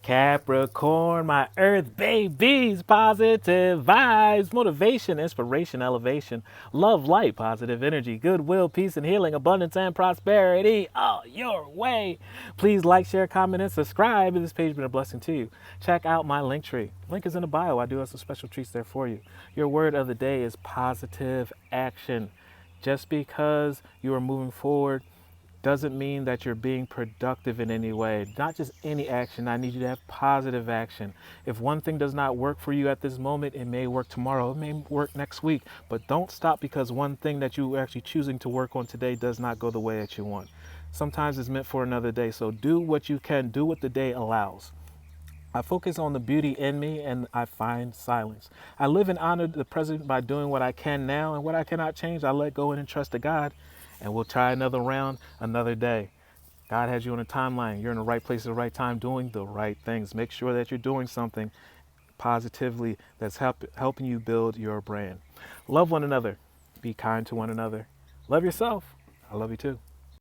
Capricorn, my earth babies, positive vibes, motivation, inspiration, elevation, love, light, positive energy, goodwill, peace and healing, abundance and prosperity all your way. Please like, share, comment, and subscribe. If this page has been a blessing to you, check out my LinkTree. Link is in the bio. I do have some special treats there for you. Your word of the day is positive action. Just because you are moving forward doesn't mean that you're being productive in any way. Not just any action. I need you to have positive action. If one thing does not work for you at this moment, it may work tomorrow. It may work next week. But don't stop because one thing that you are actually choosing to work on today does not go the way that you want. Sometimes it's meant for another day. So do what you can. Do what the day allows. I focus on the beauty in me and I find silence. I live and honor the present by doing what I can now, and what I cannot change, I let go and entrust to God. And we'll try another round, another day. God has you on a timeline. You're in the right place at the right time doing the right things. Make sure that you're doing something positively that's helping you build your brand. Love one another. Be kind to one another. Love yourself. I love you too.